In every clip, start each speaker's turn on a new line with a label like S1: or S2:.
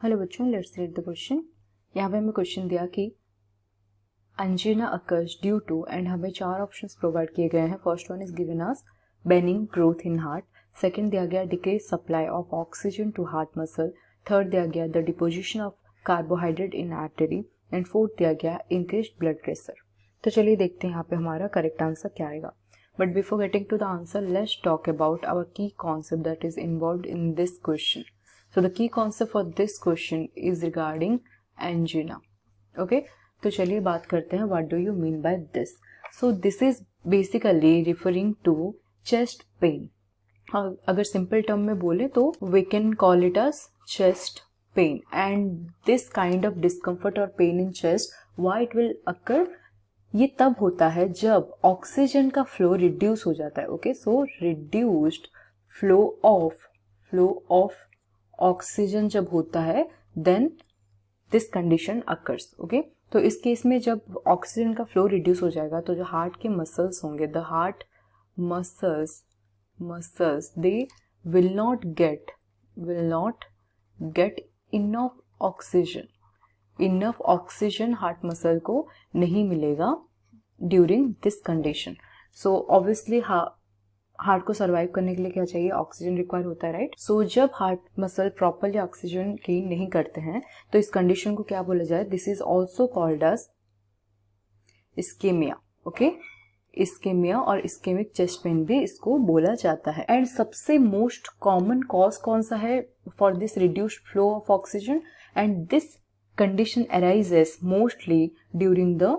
S1: Hello बच्चों, let's read the question. यहाँ पे हमें क्वेश्चन दिया कि angina occurs due to, and हमें चार ऑप्शंस प्रोवाइड किए गए हैं। First one is given us benign growth in heart, second दिया गया decrease supply of oxygen to heart muscle, third दिया गया the deposition of carbohydrate in artery, and fourth दिया गया इंक्रीज्ड ब्लड प्रेशर। तो चलिए देखते हैं यहाँ पे हमारा करेक्ट आंसर क्या आएगा। But before getting to the answer, let's talk about our key concept that is involved in this question. So the key concept for this question is regarding angina. Okay, तो चलिए बात करते हैं what do you mean by this. So this is basically referring to chest pain. अगर simple term में बोले तो we can call it as chest pain, and this kind of discomfort or pain in chest, why it will occur? ये तब होता है जब oxygen का फ्लो रिड्यूस हो जाता है. Okay, so reduced flow of oxygen जब होता है then this condition occurs. Okay, तो इस केस में जब ऑक्सीजन का फ्लो रिड्यूस हो जाएगा तो जो हार्ट के मसल्स होंगे, the heart muscles they will not get enough oxygen heart muscle को नहीं मिलेगा during this condition. So obviously heart को सर्वाइव करने के लिए क्या चाहिए? ऑक्सीजन रिक्वायर होता है, राइट? सो जब heart muscle properly oxygen gain नहीं करते हैं तो इस कंडीशन को क्या बोला जाए? This is also called as ischemia. Okay, ischemia और इस्केमिक चेस्ट पेन भी इसको बोला जाता है. एंड सबसे मोस्ट कॉमन कॉज कौन सा है for this reduced flow of oxygen? And this condition arises mostly during the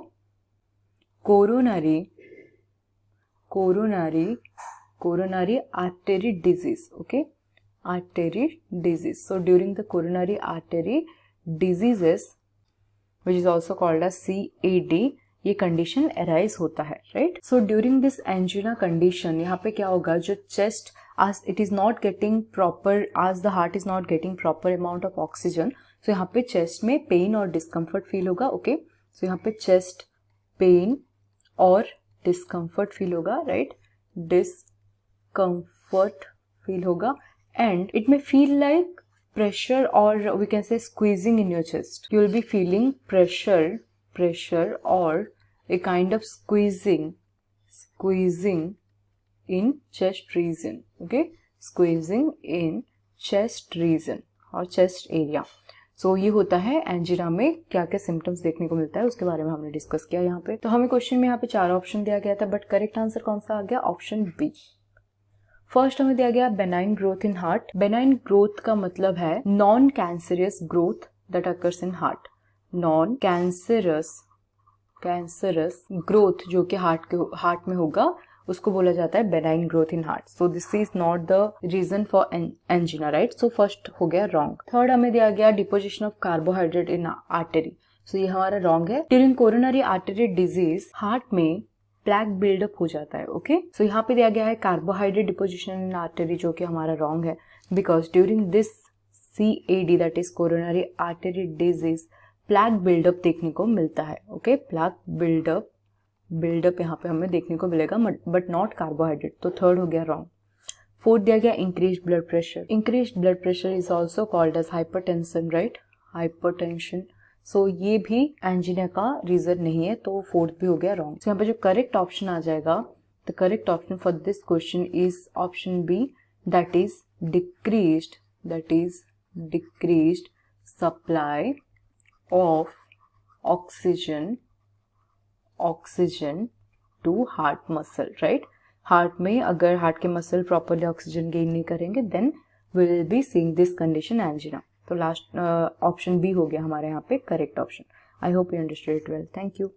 S1: coronary artery disease. Okay, artery disease. So during the coronary artery diseases, which is also called as CAD, ये condition arise होता है, right? So during this angina condition यहाँ पे क्या होगा? जो chest as it is not getting proper, as the heart is not getting proper amount of oxygen, so यहाँ पे चेस्ट में पेन और डिस्कम्फर्ट फील होगा. ओके, सो यहाँ पे चेस्ट पेन और डिस्कम्फर्ट फील होगा, राइट? डिस्कम्फर्ट फील होगा, and it may feel like pressure और we can say squeezing in your chest. You will be feeling pressure और a kind of squeezing in chest region. Okay, squeezing in chest region और chest area. So ये होता है angina में क्या क्या symptoms देखने को मिलता है, उसके बारे में हमने डिस्कस किया यहाँ पे. तो हमें क्वेश्चन में यहाँ पे चार ऑप्शन दिया गया था, बट करेक्ट आंसर कौन सा आ गया? Option B. फर्स्ट हमें दिया गया benign growth in heart. Benign growth का मतलब है non cancerous growth that occurs in heart. Non cancerous growth जो कि हार्ट में होगा उसको बोला जाता है benign growth in heart. So this is not the reason for angina, right? So first हो गया रॉन्ग. थर्ड हमें दिया गया deposition of carbohydrate in artery. So ये हमारा रॉन्ग है. During coronary artery disease heart में प्लैक बिल्डअप हो जाता है. ओके, सो यहाँ पे दिया गया है कार्बोहाइड्रेट डिपोजिशन इन आर्टरी, जो कि हमारा रॉन्ग है, because during this CAD that is coronary artery disease plaque buildup देखने को मिलता है. ओके, प्लैक बिल्डअप यहाँ पे हमें देखने को मिलेगा, बट नॉट कार्बोहाइड्रेट. तो थर्ड हो गया रॉन्ग. फोर्थ दिया गया increased blood pressure. Increased blood pressure is also called as hypertension, right? Hypertension. So ये भी एंजिना का रीजन नहीं है, तो फोर्थ भी हो गया रॉन्ग. तो यहाँ पे जो करेक्ट ऑप्शन आ जाएगा, the correct option for this question is option B, that is decreased supply of oxygen to heart muscle, right? Heart में अगर हार्ट के मसल प्रॉपरली ऑक्सीजन गेन नहीं करेंगे then we will be seeing this condition angina. तो last option B हो गया हमारे यहाँ पे correct option. I hope you understood it well. Thank you.